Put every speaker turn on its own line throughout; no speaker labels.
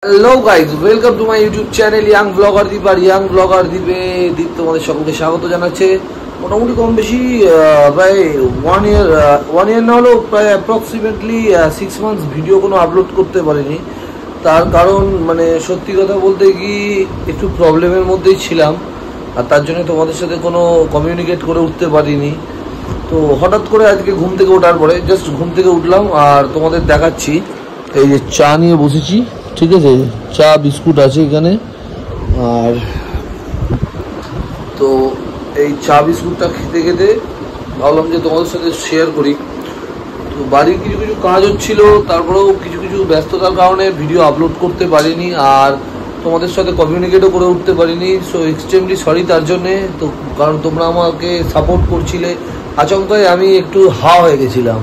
Hello guys, welcome to my YouTube channel young blogger Deep. আর young blogger দ্বীপে দীপ তোমাদের সকলকে স্বাগত জানাচ্ছে। মোটামুটি কম বেশি প্রায় ওয়ান ইয়ার না হলেও প্রায় অ্যাপ্রক্সিমেটলি 6 মান্থস ভিডিও কোনো আপলোড করতে পারিনি। তার কারণ মানে সত্যি কথা বলতে কি একটু প্রবলেমের মধ্যেই ছিলাম, আর তার জন্য তোমাদের সাথে কোনো কমিউনিকেট করে উঠতে পারিনি। তো হঠাৎ করে আজকে ঘুম থেকে ওঠার পরে জাস্ট ঘুম থেকে উঠলাম আর তোমাদের দেখাচ্ছি। এই যে চা নিয়ে বসেছি, ঠিক আছে, চা বিস্কুট আছে এখানে। আর তো এই চা বিস্কুটটা খেতে খেতে ভাবলাম যে তোমাদের সাথে শেয়ার করি। তো বাড়ির কিছু কিছু কাজ হচ্ছিল, তারপরেও কিছু কিছু ব্যস্ততার কারণে ভিডিও আপলোড করতে পারিনি আর তোমাদের সাথে কমিউনিকেটও করে উঠতে পারিনি। সো এক্সট্রিমলি সরি তার জন্যে। তো কারণ তোমরা আমাকে সাপোর্ট করছিলে, আচমকায় আমি একটু হয়ে গেছিলাম।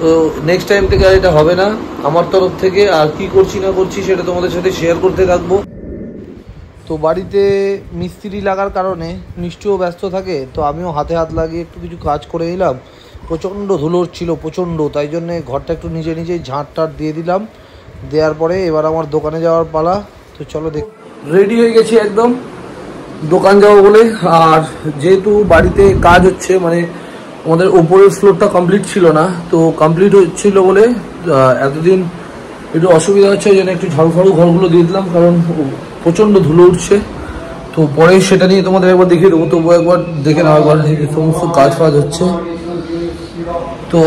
তো নেক্সট টাইম থেকে আর এটা হবে না আমার তরফ থেকে। আর কি করছি না করছি সেটা তোমাদের সাথে শেয়ার করতে থাকবো। তো বাড়িতে মিস্ত্রি লাগার কারণে মিষ্টিও ব্যস্ত থাকে, তো আমিও হাতে হাত লাগিয়ে একটু কিছু কাজ করে এলাম। প্রচণ্ড ধুলোর ছিল, প্রচণ্ড, তাই জন্যে ঘরটা একটু নিজে নিজেই ঝাঁট টাট দিয়ে দিলাম। দেওয়ার পরে এবার আমার দোকানে যাওয়ার পালা। তো চলো দেখ, রেডি হয়ে গেছি একদম দোকান যাবো বলে। আর যেহেতু বাড়িতে কাজ হচ্ছে, মানে আমাদের ওপরের ফ্লোরটা কমপ্লিট ছিল না, তো কমপ্লিট হচ্ছিল বলে এতদিন একটু অসুবিধা হচ্ছে, ওই জন্য একটু ঝাড়ু ফাড়ু ঘরগুলো দিয়ে দিলাম, কারণ প্রচণ্ড ধুলো উঠছে। তো পরে সেটা নিয়ে তোমাদের একবার দেখিয়ে দেবো, তবু একবার দেখে নাও একবার সমস্ত কাজ ফাজ হচ্ছে। তো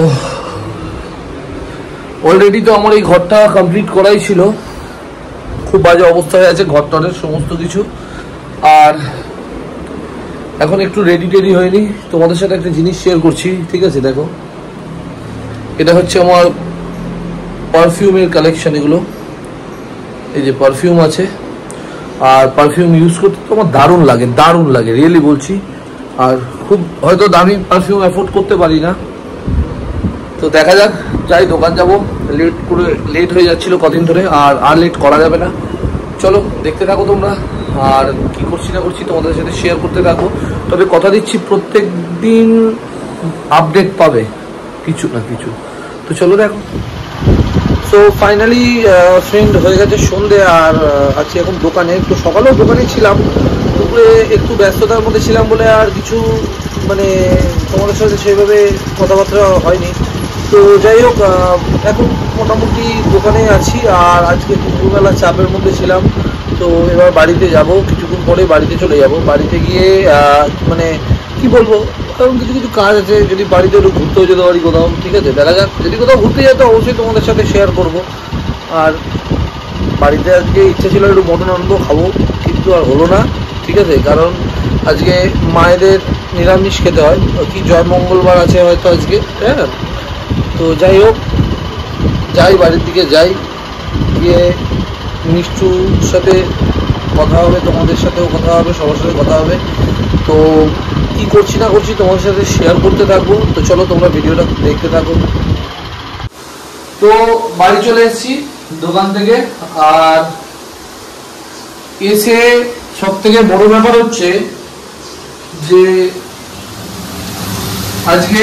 অলরেডি তো আমার এই ঘরটা কমপ্লিট করাই ছিল, খুব বাজে অবস্থায় আছে ঘরটার সমস্ত কিছু। আর এখন একটু রেডি টেডি হয়নি, তোমাদের সাথে একটা জিনিস শেয়ার করছি, ঠিক আছে? দেখো, এটা হচ্ছে আমার পারফিউমের কালেকশন। এগুলো এই যে পারফিউম আছে, আর পারফিউম ইউজ করতে তো আমার দারুণ লাগে, দারুণ লাগে, রিয়েলি বলছি। আর খুব হয়তো দামি পারফিউম অ্যাফোর্ড করতে পারি না, তো দেখা যাক। যাই, দোকান যাব, লেট হয়ে যাচ্ছিল কদিন ধরে, আর লেট করা যাবে না। চলো দেখতে থাকো তোমরা, আর কি করছি না করছি তোমাদের সাথে শেয়ার করতে থাকো। তবে কথা দিচ্ছি প্রত্যেক দিন আপডেট পাবে কিছু না কিছু। তো চলো দেখো। সো ফাইনালি ফ্রেন্ড হয়ে গেছে সন্ধে, আর আছি এখন দোকানে। তো সকালেও দোকানে ছিলাম, দুপুরে একটু ব্যস্ততার মধ্যে ছিলাম বলে আর কিছু মানে তোমাদের সাথে সেইভাবে কথাবার্তা হয়নি। তো যাই হোক, এখন মোটামুটি দোকানে আছি। আর আজকে দুপুরবেলা চাপের মধ্যে ছিলাম, তো এবার বাড়িতে যাব, কিছুক্ষণ পরে বাড়িতে চলে যাব। বাড়িতে গিয়ে মানে কি বলবো, কারণ কিছু কিছু কাজ আছে, যদি বাড়িতে একটু ঘুরতেও যেতে পারি কোথাও, ঠিক আছে, দেখা যাক। যদি কোথাও ঘুরতে যেতে অবশ্যই তোমাদের সাথে শেয়ার করব। আর বাড়িতে আজকে ইচ্ছা ছিল একটু মটন আনন্দ খাবো, কিন্তু আর হলো না, ঠিক আছে, কারণ আজকে মায়েদের নিরামিষ খেতে হয়, কি জয় মঙ্গলবার আছে হয়তো আজকে, হ্যাঁ। তো যাই হোক, যাই বাড়ির দিকে যাই, গিয়ে মিষ্টুর সাথে কথা হবে, তোমাদের সাথেও কথা হবে, সবার সাথে কথা হবে। তো কি করছি না করছি তোমাদের সাথে শেয়ার করতে থাকবো। তো চলো তোমরা ভিডিওটা দেখতে থাকো। তো বাড়ি চলে এসেছি দোকান থেকে, আর এসে সব থেকে বড় ব্যাপার হচ্ছে যে আজকে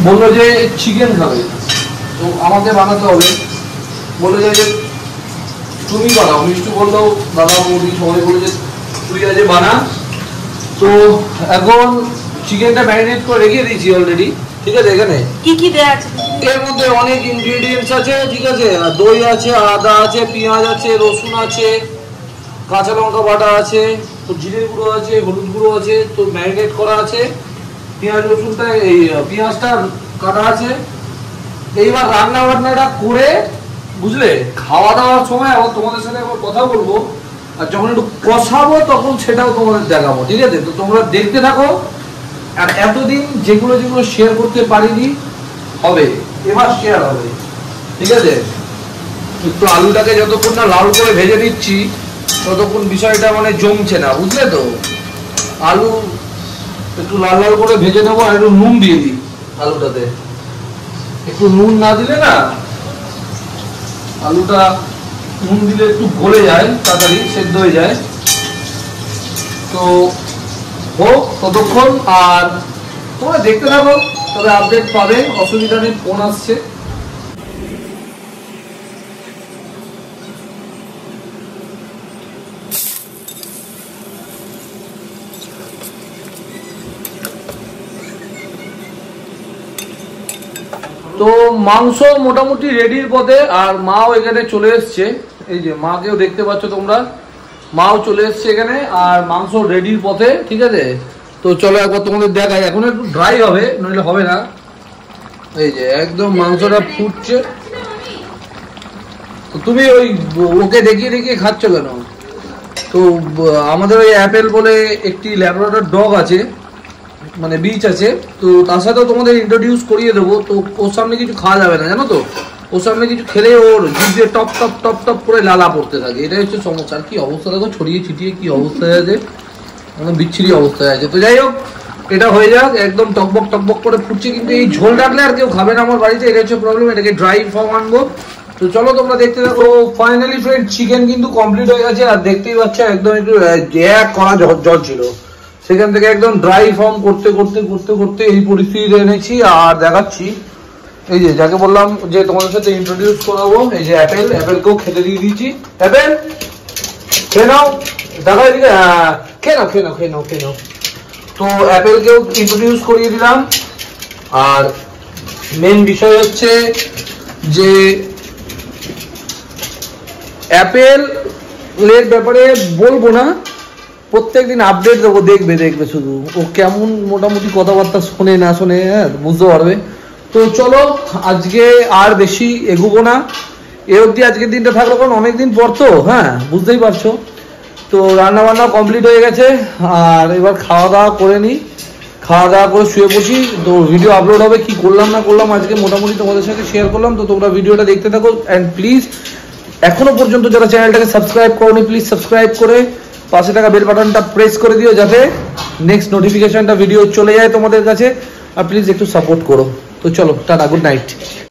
বললো যে চিকেন খাবে, তো আমাকে বানাতে হবে। বলে যায় যে তুমি বানাও, মিষ্টু বললো দাদা বৌদি সবাই বলে যে তুই আজ বানা। তো এখন চিকেনটা ম্যারিনেট করে রেখে দিয়েছি অলরেডি, ঠিক আছে। এখানে
কি কি দেয়া আছে?
এর মধ্যে অনেক ইনগ্রেডিয়েন্টস আছে, ঠিক আছে। দই আছে, আদা আছে, পেঁয়াজ আছে, রসুন আছে, কাঁচা লঙ্কা বাটা আছে, তো জিরে গুঁড়ো আছে, হলুদ গুঁড়ো আছে, তো ম্যারিনেট করা আছে। পেঁয়াজ রসুনটা, এই পেঁয়াজটা কাটা আছে। এইবার রান্না বান্নাটা করে, বুঝলে, খাওয়া দাওয়ার সময় আবার তোমাদের সাথে একবার কথা বলবো, আর যখন একটু কষাবো তখন সেটাও তোমাদের দেখাবো, ঠিক আছে। তো তোমরা দেখতে থাকো। আর এতদিন যেগুলো যেগুলো শেয়ার করতে পারিনি হবে, এবার শেয়ার হবে, ঠিক আছে। একটু আলুটাকে যতক্ষণ না লাল করে ভেজে দিচ্ছি ততক্ষণ বিষয়টা মানে জমছে না, বুঝলে তো। আলু একটু লাল লাল করে ভেজে নেবো, আর একটু নুন দিয়ে দিই আলুটাতে। একটু নুন না দিলে না, আলুটা নুন দিলে একটু গলে যায়, তাড়াতাড়ি সেদ্ধ হয়ে যায়। তো হোক ততক্ষণ, আর তোমরা দেখতে থাকো, তবে আপডেট পাবে, অসুবিধা নেই। ফোন আসছে। তো মাংস মোটামুটি রেডির পথে, আর মাও এখানে চলে এসছে। এই যে মাকেও দেখতে পাচ্ছ তোমরা, মাও চলে এসছে এখানে, আর মাংস রেডির পথে, ঠিক আছে। তো চলো একবার তোমাদের দেখাই, এখন একটু ড্রাই হবে, নইলে হবে না। এই যে একদম মাংসটা ফুটছে। তো তুমি ওই ওকে দেখিয়ে দেখিয়ে খাচ্ছ কেন? তো আমাদের ওই অ্যাপেল বলে একটি ল্যাব্রাডর ডগ আছে, মানে বিচ আছে, তো তার সাথেও তোমাদের ইন্ট্রোডিউস করিয়ে দেবো। তো ওর সামনে কিছু খাওয়া যাবে না, জানো তো। ওর সামনে কিছু খেলে ওর জিভ দিয়ে টপ টপ টপ টপ করে লালা পড়তে থাকে, এটাই হচ্ছে সমস্যা। আর কি অবস্থা দেখো, ছড়িয়ে ছিটিয়ে কি অবস্থায় আছে, মানে বিচ্ছিরি অবস্থায় আছে। তো যাই হোক, এটা হয়ে যাক, একদম টকবক টকবক করে ফুটছে। কিন্তু এই ঝোল রাখলে আর কেউ খাবে না আমার বাড়িতে, এটা হচ্ছে প্রবলেম। এটাকে ড্রাই ফর্ম আনবো। তো চলো তোমরা দেখতে থাকো। ফাইনালি ফ্রেন্ড, চিকেন কিন্তু কমপ্লিট হয়ে গেছে, আর দেখতেই পাচ্ছ একদম একটু এক কড়া জল ছিল, সেখান থেকে একদম ড্রাই ফর্ম করতে করতে করতে করতে এই পরিস্থিতিতে এনেছি। আর দেখাচ্ছি, এই যে যাকে বললাম যে তোমাদের সাথে ইন্ট্রোডিউস করাবো, এই যে অ্যাপেল, অ্যাপেলকেও খেতে দিয়ে দিয়েছি। অ্যাপেল খেয়ে নাও, দেখা এদিকে, খেয়ে নাও খেয়ে নাও খেয়ে নাও খেয়ে নাও। তো অ্যাপেলকেও ইন্ট্রোডিউস করিয়ে দিলাম। আর মেন বিষয় হচ্ছে যে অ্যাপেলের ব্যাপারে বলবো না, প্রত্যেকদিন আপডেট দেবো, দেখবে দেখবে শুধু ও কেমন মোটামুটি কথাবার্তা শোনে না শোনে, হ্যাঁ বুঝতে পারবে। তো চলো আজকে আর বেশি এগোবো না, এ অবধি আজকের দিনটা থাকলো, কারণ অনেকদিন পর তো, হ্যাঁ বুঝতেই পারছো। তো রান্না বান্না কমপ্লিট হয়ে গেছে, আর এবার খাওয়া দাওয়া করে নিই, খাওয়া দাওয়া করে শুয়ে পড়ছি। তো ভিডিও আপলোড হবে, কি করলাম না করলাম আজকে মোটামুটি তোমাদের সাথে শেয়ার করলাম। তো তোমরা ভিডিওটা দেখতে থাকো, অ্যান্ড প্লিজ এখনো পর্যন্ত যারা চ্যানেলটাকে সাবস্ক্রাইব করোনি, প্লিজ সাবস্ক্রাইব করে পাশে থাকা বেল বাটনটা প্রেস করে দিও, যাতে নেক্সট নোটিফিকেশনটা ভিডিও চলে যায় তোমাদের কাছে। আর প্লিজ একটু সাপোর্ট করো। তো চলো টাটা, গুড নাইট।